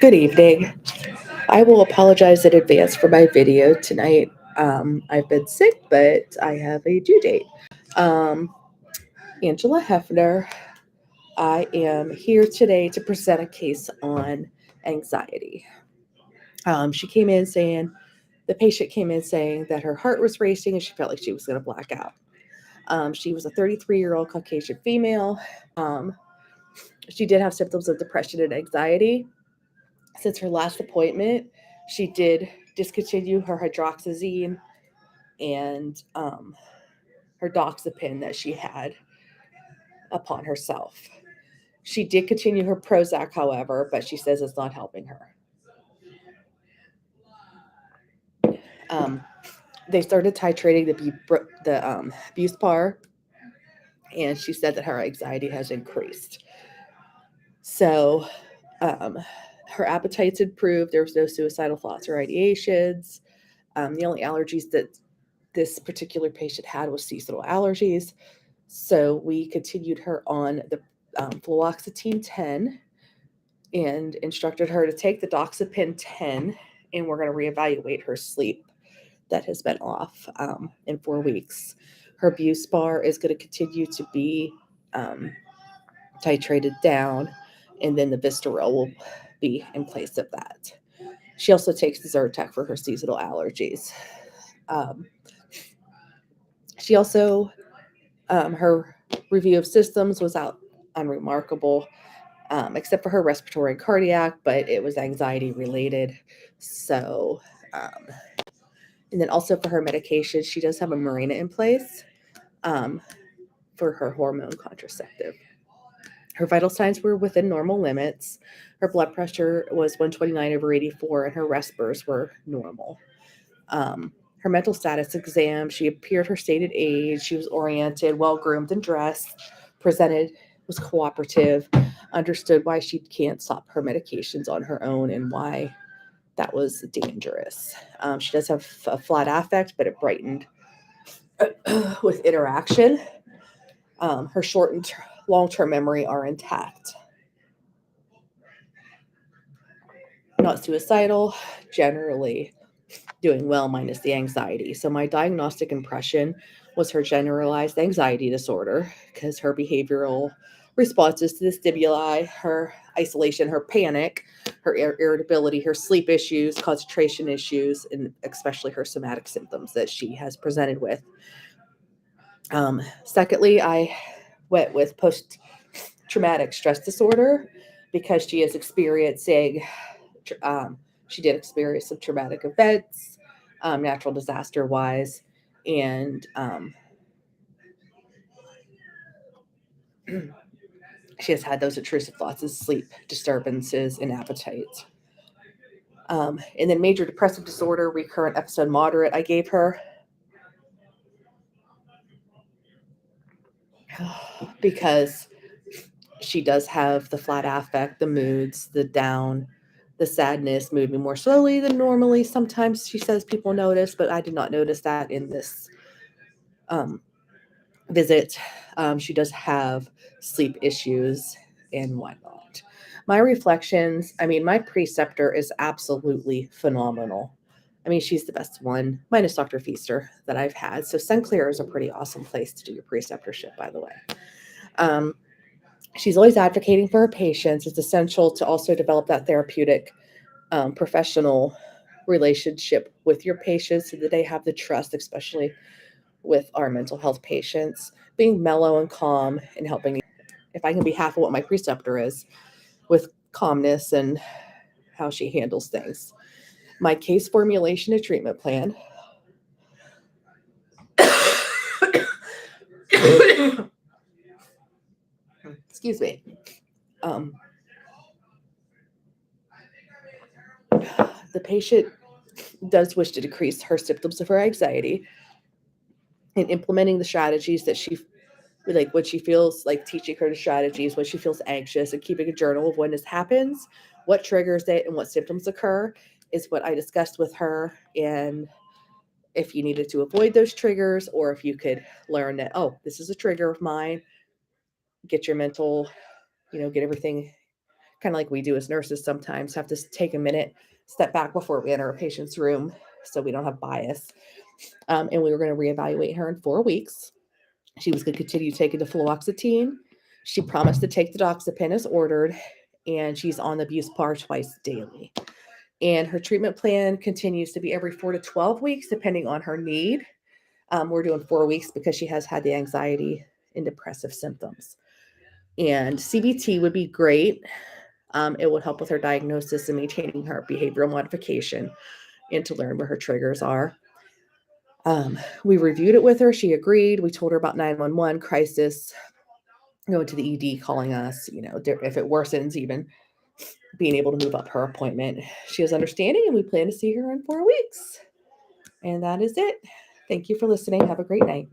Good evening. I will apologize in advance for my video tonight. I've been sick, but I have a due date. Um, Angela Hefner, I am here today to present a case on anxiety. She came in saying, the patient came in saying that her heart was racing and she felt like she was going to black out. She was a 33-year-old Caucasian female. Um, she did have symptoms of depression and anxiety. Since her last appointment, she did discontinue her hydroxyzine and her doxepin that she had upon herself. She did continue her Prozac, however, but she says it's not helping her. They started titrating the Buspar, and she said that her anxiety has increased. So her appetite's improved. There was no suicidal thoughts or ideations. The only allergies that this particular patient had was seasonal allergies. So we continued her on the fluoxetine 10 and instructed her to take the doxepin 10, and we're going to reevaluate her sleep that has been off in 4 weeks. Her Buspar is going to continue to be titrated down, and then the Vistaril will be in place of that. She also takes the Zyrtec for her seasonal allergies. She also, her review of systems was unremarkable, except for her respiratory and cardiac, but it was anxiety related. So, and then also for her medication, she does have a Mirena in place for her hormone contraceptive. Her vital signs were within normal limits. Her blood pressure was 129/84, and her respiratory were normal. Her mental status exam, she appeared her stated age. She was oriented, well-groomed and dressed, presented, was cooperative, understood why she can't stop her medications on her own and why that was dangerous. She does have a flat affect, but it brightened with interaction. Her short and long-term memory are intact. Not suicidal, generally doing well minus the anxiety. So my diagnostic impression was her generalized anxiety disorder because her behavioral responses to the stimuli, her isolation, her panic, her irritability, her sleep issues, concentration issues, and especially her somatic symptoms that she has presented with. Secondly, I went with post-traumatic stress disorder because she is experiencing she did experience some traumatic events, natural disaster wise, and she has had those intrusive thoughts of sleep disturbances and appetite. And then major depressive disorder, recurrent episode moderate, I gave her because she does have the flat affect, the moods, the down, the sadness, moving more slowly than normally. Sometimes she says people notice, but I did not notice that in this visit. She does have sleep issues and whatnot. My reflections, my preceptor is absolutely phenomenal. She's the best one, minus Dr. Feaster, that I've had. So Sinclair is a pretty awesome place to do your preceptorship, by the way. She's always advocating for her patients. It's essential to also develop that therapeutic, professional relationship with your patients so that they have the trust, especially with our mental health patients, being mellow and calm and helping. If I can be half of what my preceptor is with calmness and how she handles things. My case formulation and treatment plan. Excuse me. The patient does wish to decrease her symptoms of her anxiety and implementing the strategies that she like when she feels like teaching her the strategies when she feels anxious and keeping a journal of when this happens, what triggers it, and what symptoms occur is what I discussed with her. And if you needed to avoid those triggers, or if you could learn that, oh, this is a trigger of mine, get your mental, get everything kind of like we do as nurses sometimes, have to take a minute, step back before we enter a patient's room so we don't have bias. And we were going to reevaluate her in 4 weeks. She was going to continue taking the fluoxetine. She promised to take the doxepin as ordered, and she's on the Buspar twice daily. And her treatment plan continues to be every 4 to 12 weeks, depending on her need. We're doing 4 weeks because she has had the anxiety and depressive symptoms. And CBT would be great. It would help with her diagnosis and maintaining her behavioral modification and to learn where her triggers are. We reviewed it with her. She agreed. We told her about 911 crisis, going to the ED, calling us, if it worsens, even being able to move up her appointment. She is understanding, and we plan to see her in 4 weeks. And that is it. Thank you for listening. Have a great night.